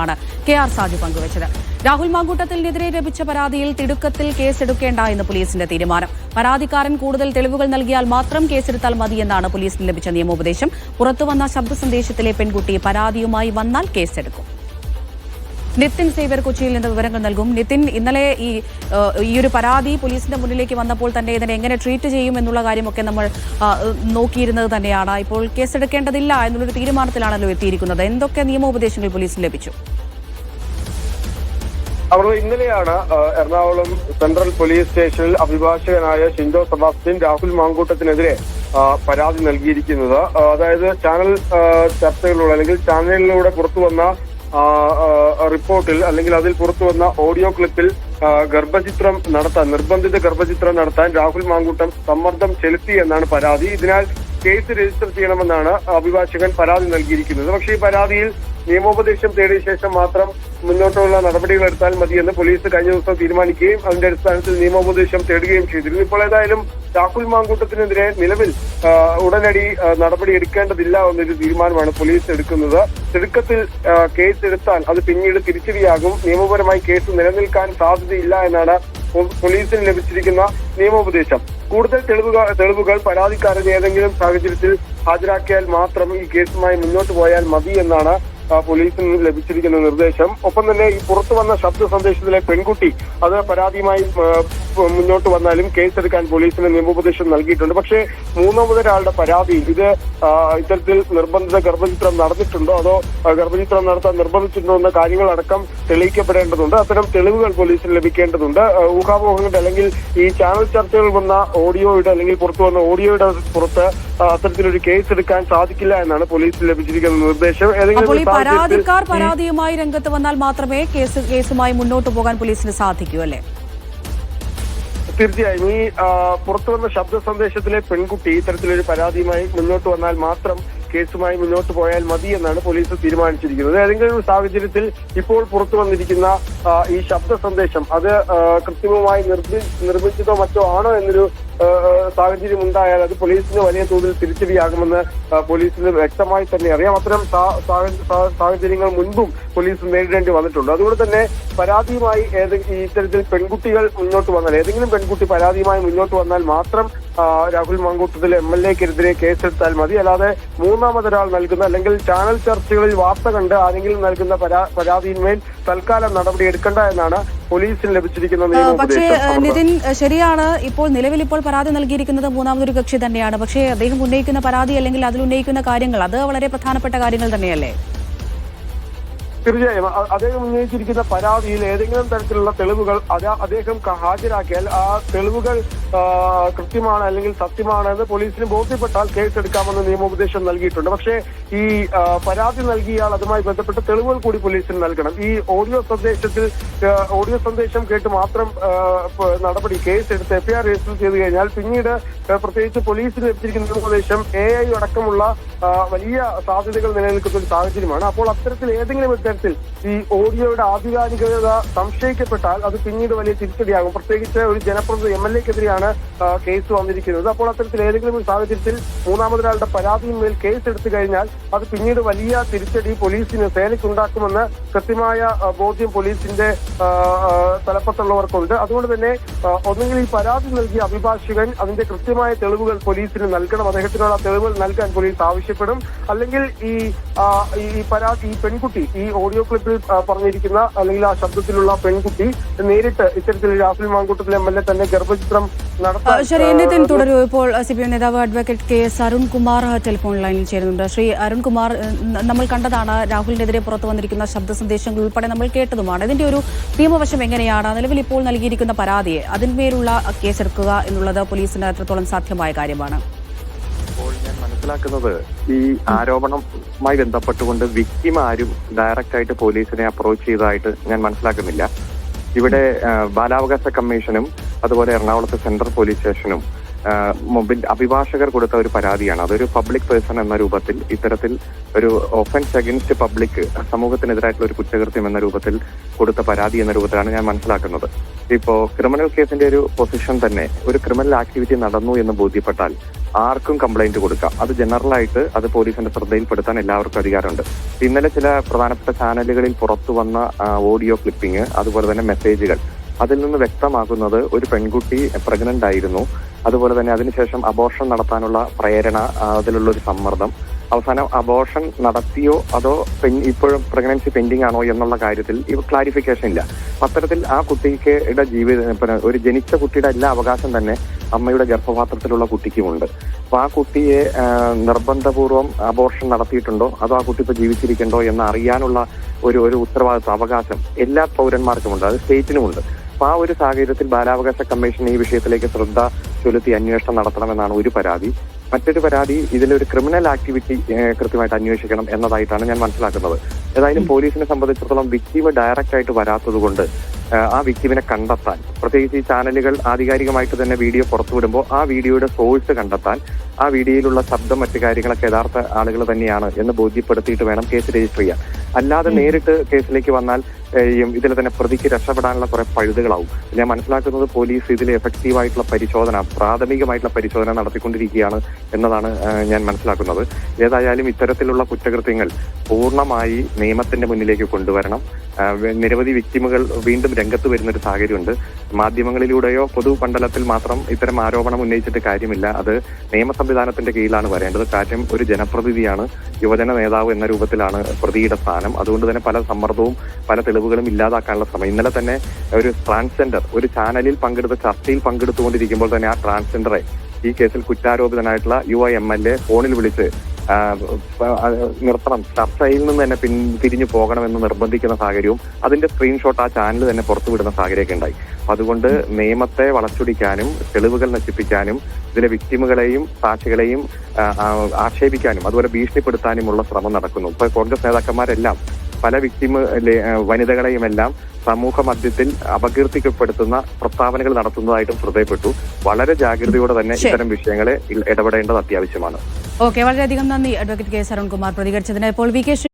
ആണ് കെ.ആർ. സാജു പങ്കുവച്ചത്. രാഹുൽ മാങ്കൂട്ടത്തിനെതിരെ ലഭിച്ച പരാതിയിൽ തിടുക്കത്തിൽ കേസെടുക്കേണ്ട എന്ന് പോലീസിന്റെ തീരുമാനം. പരാതിക്കാരൻ കൂടുതൽ തെളിവുകൾ നൽകിയാൽ മാത്രം കേസെടുത്താൽ മതിയെന്നാണ് പോലീസിന് ലഭിച്ച നിയമോപദേശം. പുറത്തുവന്ന ശബ്ദ സന്ദേശത്തിലെ പെൺകുട്ടി പരാതിയുമായി വന്നാൽ കേസെടുക്കും. നിതിൻ സേവ്യർ കൊച്ചിയിൽ നിന്ന് വിവരങ്ങൾ നൽകും. നിതിൻ, ഇന്നലെ ഈ ഒരു പരാതി പോലീസിന്റെ മുന്നിലേക്ക് വന്നപ്പോൾ തന്നെ ഇതിനെ എങ്ങനെ ട്രീറ്റ് ചെയ്യും എന്നുള്ള കാര്യമൊക്കെ നമ്മൾ നോക്കിയിരുന്നത് തന്നെയാണ്. ഇപ്പോൾ കേസെടുക്കേണ്ടതില്ല എന്നുള്ളൊരു തീരുമാനത്തിലാണല്ലോ എത്തിയിരിക്കുന്നത്. എന്തൊക്കെ നിയമോപദേശങ്ങൾ പോലീസിന് ലഭിച്ചു? ഇന്നലെയാണ് എറണാകുളം സെൻട്രൽ പോലീസ് സ്റ്റേഷനിൽ അഭിഭാഷകനായ ഷിൻഡോ സെബാസ്റ്റ്യൻ രാഹുൽ മാങ്കൂട്ടത്തിനെതിരെ പരാതി നൽകിയിരിക്കുന്നത്. അതായത് ചാനൽ ചർച്ചകളിലൂടെ അല്ലെങ്കിൽ ചാനലിലൂടെ പുറത്തുവന്ന റിപ്പോർട്ടിൽ അല്ലെങ്കിൽ അതിൽ പുറത്തുവന്ന ഓഡിയോ ക്ലിപ്പിൽ നിർബന്ധിത ഗർഭചിത്രം നടത്താൻ രാഹുൽ മാങ്കൂട്ടം സമ്മർദ്ദം ചെലുത്തി എന്നാണ് പരാതി. ഇതിനാൽ കേസ് രജിസ്റ്റർ ചെയ്യണമെന്നാണ് അഭിഭാഷകൻ പരാതി നൽകിയിരിക്കുന്നത്. പക്ഷേ ഈ പരാതിയിൽ നിയമോപദേശം തേടിയ ശേഷം മാത്രം മുന്നോട്ടുള്ള നടപടികൾ എടുത്താൽ മതിയെന്ന് പോലീസ് കഴിഞ്ഞ ദിവസം തീരുമാനിക്കുകയും അതിന്റെ അടിസ്ഥാനത്തിൽ നിയമോപദേശം തേടുകയും ചെയ്തിരുന്നു. ഇപ്പോൾ ഏതായാലും രാഹുൽ മാങ്കൂട്ടത്തിനെതിരെ നിലവിൽ ഉടനടി നടപടി എടുക്കേണ്ടതില്ല എന്നൊരു തീരുമാനമാണ് പോലീസ് എടുക്കുന്നത്. തിടുക്കത്തിൽ കേസ് എടുത്താൽ അത് പിന്നീട് തിരിച്ചടിയാകും. നിയമപരമായി കേസ് നിലനിൽക്കാൻ സാധ്യതയില്ല എന്നാണ് പോലീസിന് ലഭിച്ചിരിക്കുന്ന നിയമോപദേശം. കൂടുതൽ തെളിവുകൾ പരാതിക്കാരൻ ഏതെങ്കിലും സാഹചര്യത്തിൽ ഹാജരാക്കിയാൽ മാത്രം ഈ കേസുമായി മുന്നോട്ട് പോയാൽ മതി എന്നാണ് പോലീസിന് ലഭിച്ചിരിക്കുന്ന നിർദ്ദേശം. ഒപ്പം തന്നെ ഈ പുറത്തു വന്ന ശബ്ദ സന്ദേശത്തിലെ പെൺകുട്ടി അത് പരാതിയുമായി മുന്നോട്ട് വന്നാലും കേസെടുക്കാൻ പോലീസിന് നിയമോപദേശം നൽകിയിട്ടുണ്ട്. പക്ഷേ മൂന്നാമതൊരാളുടെ പരാതിയിൽ ഇത്തരത്തിൽ നിർബന്ധിത ഗർഭചിത്രം നടന്നിട്ടുണ്ടോ അതോ ഗർഭചിത്രം നടത്താൻ നിർബന്ധിച്ചിട്ടുണ്ടോ എന്ന കാര്യങ്ങളടക്കം തെളിയിക്കപ്പെടേണ്ടതുണ്ട്. അത്തരം തെളിവുകൾ പോലീസിന് ലഭിക്കേണ്ടതുണ്ട്. ഊഹാപോഹങ്ങളുടെ അല്ലെങ്കിൽ ഈ ചാനൽ ചർച്ചകൾ വന്ന ഓഡിയോയുടെ അല്ലെങ്കിൽ പുറത്തു വന്ന ഓഡിയോയുടെ പുറത്ത് അത്തരത്തിലൊരു കേസ് എടുക്കാൻ സാധിക്കില്ല എന്നാണ് പോലീസിന് ലഭിച്ചിരിക്കുന്ന നിർദ്ദേശം. പരാതിക്കാർ പരാതിയുമായി രംഗത്ത് വന്നാൽ മാത്രമേ കേസുമായി മുന്നോട്ട് പോകാൻ പോലീസിന് സാധിക്കൂ, അല്ലേ? തീർച്ചയായും ഈ പുറത്തുവന്ന ശബ്ദ സന്ദേശത്തിലെ പെൺകുട്ടി ഇത്തരത്തിലൊരു പരാതിയുമായി മുന്നോട്ട് വന്നാൽ മാത്രം കേസുമായി മുന്നോട്ട് പോയാൽ മതി എന്നാണ് പോലീസ് തീരുമാനിച്ചിരിക്കുന്നത്. ഏതെങ്കിലും ഒരു സാഹചര്യത്തിൽ ഇപ്പോൾ പുറത്തു വന്നിരിക്കുന്ന ഈ ശബ്ദ സന്ദേശം അത് കൃത്രിമമായി നിർമ്മിച്ചതോ മറ്റോ ആണോ എന്നൊരു സാഹചര്യം ഉണ്ടായാൽ അത് പോലീസിന് വലിയ തോതിൽ തിരിച്ചടിയാകുമെന്ന് പോലീസിന് വ്യക്തമായി തന്നെ അറിയാം. അത്തരം സാഹചര്യങ്ങൾ മുൻപും പോലീസ് നേരിടേണ്ടി വന്നിട്ടുണ്ട്. അതുകൊണ്ട് തന്നെ പരാതിയുമായി ഇത്തരത്തിൽ പെൺകുട്ടികൾ മുന്നോട്ട് വന്നാൽ ഏതെങ്കിലും പെൺകുട്ടി പരാതിയുമായി മുന്നോട്ട് വന്നാൽ മാത്രം രാഹുൽ മാങ്കൂട്ടത്തിൽ MLA-ക്കെതിരെ കേസെടുത്താൽ മതി. അല്ലാതെ മൂന്നാമതൊരാൾ നൽകുന്ന അല്ലെങ്കിൽ ചാനൽ ചർച്ചകളിൽ വാർത്ത കണ്ട് ആരെങ്കിലും നൽകുന്ന പരാതിയിന്മേൽ തൽക്കാലം നടപടി എടുക്കേണ്ട എന്നാണ് പോലീസിന് ലഭിച്ചിരിക്കുന്ന നിയമോപദേശം. പക്ഷേ നിതിൻ, ശരിയാണ്, നിലവിൽ ഇപ്പോൾ പരാതി നൽകിയിരിക്കുന്നത് മൂന്നാമതൊരു കക്ഷി തന്നെയാണ്. പക്ഷേ അദ്ദേഹം ഉന്നയിക്കുന്ന പരാതി അല്ലെങ്കിൽ അതിൽ ഉന്നയിക്കുന്ന കാര്യങ്ങൾ അത് വളരെ പ്രധാനപ്പെട്ട കാര്യങ്ങൾ തന്നെയല്ലേ? തീർച്ചയായും അദ്ദേഹം ഉന്നയിച്ചിരിക്കുന്ന പരാതിയിൽ ഏതെങ്കിലും തരത്തിലുള്ള തെളിവുകൾ അദ്ദേഹം ഹാജരാക്കിയാൽ ആ തെളിവുകൾ കൃത്യമാണ് അല്ലെങ്കിൽ സത്യമാണ് എന്ന് പോലീസിന് ബോധ്യപ്പെട്ടാൽ കേസെടുക്കാമെന്ന് നിയമോപദേശം നൽകിയിട്ടുണ്ട്. പക്ഷേ ഈ പരാതി നൽകിയാൽ അതുമായി ബന്ധപ്പെട്ട തെളിവുകൾ കൂടി പോലീസിന് നൽകണം. ഈ ഓഡിയോ സന്ദേശം കേട്ട് മാത്രം നടപടി കേസെടുത്ത് FIR രജിസ്റ്റർ ചെയ്ത് കഴിഞ്ഞാൽ പിന്നീട് പ്രത്യേകിച്ച് പോലീസിന് ലഭിച്ചിരിക്കുന്ന നിയമോപദേശം AI അടക്കമുള്ള വലിയ സാധ്യതകൾ നിലനിൽക്കുന്ന ഒരു സാഹചര്യമാണ്. അപ്പോൾ അത്തരത്തിൽ ഏതെങ്കിലും തരത്തിൽ ഈ ഓഡിയോയുടെ ആധികാരികത സംശയിക്കപ്പെട്ടാൽ അത് പിന്നീട് വലിയ തിരിച്ചടിയാകും. പ്രത്യേകിച്ച് ഒരു ജനപ്രതിനിധി MLA-ക്കെതിരെയാണ് കേസ് വന്നിരിക്കുന്നത്. അപ്പോൾ അത്തരത്തിൽ ഏതെങ്കിലും ഒരു സാഹചര്യത്തിൽ മൂന്നാമതൊരാളുടെ പരാതിയിന്മേൽ കേസ് എടുത്തു കഴിഞ്ഞാൽ അത് പിന്നീട് വലിയ തിരിച്ചടി പോലീസിന് സേനയ്ക്കുണ്ടാക്കുമെന്ന് കൃത്യമായ ബോധ്യം പോലീസിന്റെ തലപ്പത്തുള്ളവർക്കുണ്ട്. അതുകൊണ്ട് തന്നെ ഒന്നുകിൽ ഈ പരാതി നൽകിയ അഭിഭാഷകൻ അതിന്റെ കൃത്യമായ തെളിവുകൾ പോലീസിന് നൽകണം. അദ്ദേഹത്തിനുള്ള തെളിവുകൾ നൽകാൻ പോലീസ് ആവശ്യപ്പെടും. അല്ലെങ്കിൽ ഈ പെൺകുട്ടി ഈ ഓഡിയോ ക്ലിപ്പിൽ പറഞ്ഞിരിക്കുന്ന അല്ലെങ്കിൽ ആ ശബ്ദത്തിലുള്ള പെൺകുട്ടി നേരിട്ട് ഇത്തരത്തിൽ രാഹുൽ മാങ്കൂട്ടത്തിലെ MLA തന്നെ ഗർഭചിത്രം നടത്താൻ. ശരി, നിതിൻ തുടരൂ. ഇപ്പോൾ CPM നേതാവ് അഡ്വക്കേറ്റ് KS അരുൺകുമാർ ടെലിഫോൺ ലൈനിൽ ചേരുന്നുണ്ട്. ശ്രീ അരുൺകുമാർ, നമ്മൾ കണ്ടതാണ് രാഹുലിനെതിരെ പുറത്തു വന്നിരിക്കുന്ന ശബ്ദ സന്ദേശങ്ങൾ ഉൾപ്പെടെ നമ്മൾ കേട്ടതുമാണ്. ഇതിന്റെ ഒരു നിയമവശം എങ്ങനെയാണ്? നിലവിൽ ഇപ്പോൾ നൽകിയിരിക്കുന്ന പരാതിയെ അതിന്മേലുള്ള കേസെടുക്കുക എന്നുള്ളത് പോലീസിന് എത്രത്തോളം സാധ്യമായ കാര്യമാണ്? ഇപ്പോൾ ഞാൻ മനസ്സിലാക്കുന്നത് ഈ ആരോപണവുമായി ബന്ധപ്പെട്ടുകൊണ്ട് വിക്ടിം ആരും ഡയറക്റ്റ് പോലീസിനെ അപ്രോച്ച് ചെയ്തതായിട്ട് ഞാൻ മനസ്സിലാക്കുന്നില്ല. ഇവിടെ ബാലാവകാശ കമ്മീഷനും അതുപോലെ എറണാകുളത്തെ സെൻട്രൽ പോലീസ് സ്റ്റേഷനും മുമ്പിൽ അഭിഭാഷകർ കൊടുത്ത ഒരു പരാതിയാണ്. അതൊരു പബ്ലിക് പേഴ്സൺ എന്ന രൂപത്തിൽ ഇത്തരത്തിൽ ഒരു ഒഫൻസ് അഗൈൻസ്റ്റ് പബ്ലിക്, സമൂഹത്തിനെതിരായിട്ടുള്ള ഒരു കുറ്റകൃത്യം എന്ന രൂപത്തിൽ കൊടുത്ത പരാതി എന്ന രൂപത്തിലാണ് ഞാൻ മനസ്സിലാക്കുന്നത്. ഇപ്പോ ക്രിമിനൽ കേസിന്റെ ഒരു പൊസിഷൻ തന്നെ ഒരു ക്രിമിനൽ ആക്ടിവിറ്റി നടന്നു എന്ന് ബോധ്യപ്പെട്ടാൽ ആർക്കും കംപ്ലൈന്റ് കൊടുക്കാം. അത് ജനറലായിട്ട് അത് പോലീസിന്റെ ശ്രദ്ധയിൽപ്പെടുത്താൻ എല്ലാവർക്കും അധികാരമുണ്ട്. ഇന്നലെ ചില പ്രധാനപ്പെട്ട ചാനലുകളിൽ പുറത്തു വന്ന ഓഡിയോ ക്ലിപ്പിംഗ്, അതുപോലെ തന്നെ മെസ്സേജുകൾ, അതിൽ നിന്ന് വ്യക്തമാക്കുന്നത് ഒരു പെൺകുട്ടി പ്രഗ്നന്റ് ആയിരുന്നു. അതുപോലെ തന്നെ അതിനുശേഷം അബോർഷൻ നടത്താനുള്ള പ്രേരണ, അതിലുള്ള ഒരു സമ്മർദ്ദം, അവസാനം അബോർഷൻ നടത്തിയോ അതോ ഇപ്പോഴും പ്രഗ്നൻസി പെൻഡിങ് ആണോ എന്നുള്ള കാര്യത്തിൽ ക്ലാരിഫിക്കേഷൻ ഇല്ല. അത്തരത്തിൽ ആ കുട്ടിക്ക് ഒരു ജനിച്ച കുട്ടിയുടെ എല്ലാ അവകാശം തന്നെ അമ്മയുടെ ഗർഭപാത്രത്തിലുള്ള കുട്ടിക്കുമുണ്ട്. അപ്പൊ ആ കുട്ടിയെ നിർബന്ധപൂർവ്വം അബോർഷൻ നടത്തിയിട്ടുണ്ടോ അതോ ആ കുട്ടി ഇപ്പൊ ജീവിച്ചിരിക്കണ്ടോ എന്ന് അറിയാനുള്ള ഒരു ഉത്തരവാദിത്വ അവകാശം എല്ലാ പൗരന്മാർക്കുമുണ്ട്, അത് സ്റ്റേറ്റിനുമുണ്ട്. അപ്പൊ ആ ഒരു സാഹചര്യത്തിൽ ബാലാവകാശ കമ്മീഷൻ ഈ വിഷയത്തിലേക്ക് ശ്രദ്ധ ചെലുത്തി അന്വേഷണം നടത്തണമെന്നാണ് ഒരു പരാതി. മറ്റൊരു പരാതി ഇതിലൊരു ക്രിമിനൽ ആക്ടിവിറ്റി കൃത്യമായിട്ട് അന്വേഷിക്കണം എന്നതായിട്ടാണ് ഞാൻ മനസ്സിലാക്കുന്നത്. ഏതായാലും പോലീസിനെ സംബന്ധിച്ചിടത്തോളം വിക്ടിം ഡയറക്റ്റ് ആയിട്ട് വരാത്തത് കൊണ്ട് ആ വിക്ടിമിനെ കണ്ടെത്താൻ, പ്രത്യേകിച്ച് ഈ ചാനലുകൾ ആധികാരികമായിട്ട് തന്നെ വീഡിയോ പുറത്തുവിടുമ്പോൾ ആ വീഡിയോയുടെ സോഴ്സ് കണ്ടെത്താൻ, ആ വീഡിയോയിലുള്ള ശബ്ദം മറ്റു കാര്യങ്ങളൊക്കെ യഥാർത്ഥ ആളുകൾ തന്നെയാണ് എന്ന് ബോധ്യപ്പെടുത്തിയിട്ട് വേണം കേസ് രജിസ്റ്റർ ചെയ്യാൻ. അല്ലാതെ നേരിട്ട് കേസിലേക്ക് വന്നാൽ ഇതിൽ തന്നെ പ്രതിക്ക് രക്ഷപ്പെടാനുള്ള കുറെ പഴുതുകളാവും. ഞാൻ മനസ്സിലാക്കുന്നത് പോലീസ് ഇതിൽ എഫക്റ്റീവായിട്ടുള്ള പരിശോധന, പ്രാഥമികമായിട്ടുള്ള പരിശോധന നടത്തിക്കൊണ്ടിരിക്കുകയാണ് എന്നതാണ് ഞാൻ മനസ്സിലാക്കുന്നത്. ഏതായാലും ഇത്തരത്തിലുള്ള കുറ്റകൃത്യങ്ങൾ പൂർണ്ണമായി നിയമത്തിന്റെ മുന്നിലേക്ക് കൊണ്ടുവരണം. നിരവധി വിക്ടിമുകൾ വീണ്ടും രംഗത്ത് വരുന്നൊരു സാഹചര്യമുണ്ട്. മാധ്യമങ്ങളിലൂടെയോ പൊതുമണ്ഡലത്തിൽ മാത്രം ഇത്തരം ആരോപണം ഉന്നയിച്ചിട്ട് കാര്യമില്ല. അത് നിയമ സംവിധാനത്തിന്റെ കീഴിലാണ് വരേണ്ടത്. കാര്യം ഒരു ജനപ്രതിനിധിയാണ്, യുവജന നേതാവ് എന്ന രൂപത്തിലാണ് പ്രതിയുടെ സ്ഥാനം. അതുകൊണ്ട് തന്നെ പല സമ്മർദ്ദവും പല തെളിവുകളും ഇല്ലാതാക്കാനുള്ള ശ്രമം. ഇന്നലെ തന്നെ ഒരു ട്രാൻസ്ജെൻഡർ ഒരു ചാനലിൽ ചർച്ചയിൽ പങ്കെടുത്തുകൊണ്ടിരിക്കുമ്പോൾ തന്നെ ആ ട്രാൻസ്ജെൻഡറെ ഈ കേസിൽ കുറ്റാരോപിതനായിട്ടുള്ള യുവ MLA ഫോണിൽ വിളിച്ച് നിർത്തണം, ചർച്ചയിൽ നിന്ന് തന്നെ പിരിഞ്ഞു പോകണമെന്ന് നിർബന്ധിക്കുന്ന സാഹചര്യവും അതിന്റെ സ്ക്രീൻഷോട്ട് ആ ചാനൽ തന്നെ പുറത്തുവിടുന്ന സാഹചര്യമൊക്കെ ഉണ്ടായി. അതുകൊണ്ട് നിയമത്തെ വളച്ചൊടിക്കാനും തെളിവുകൾ നശിപ്പിക്കാനും ഇതിലെ വിക്ടിമുകളെയും സാക്ഷികളെയും ആക്ഷേപിക്കാനും അതുപോലെ ഭീഷണിപ്പെടുത്താനുമുള്ള ശ്രമം നടക്കുന്നു. ഇപ്പൊ കോൺഗ്രസ് നേതാക്കന്മാരെല്ലാം പല വനിതകളെയും എല്ലാം സമൂഹ മധ്യത്തിൽ അപകീർത്തിക്കപ്പെടുത്തുന്ന പ്രസ്താവനകൾ നടത്തുന്നതായിട്ടും ശ്രദ്ധയപ്പെട്ടു. വളരെ ജാഗ്രതയോടെ തന്നെ ഇത്തരം വിഷയങ്ങളെ ഇടപെടേണ്ടത് അത്യാവശ്യമാണ്. ഓക്കെ, വളരെയധികം നന്ദി അഡ്വക്കേറ്റ് കെ. സരൺകുമാർ പ്രതികരിച്ചതിന്. ഇപ്പോൾ വി. കെ.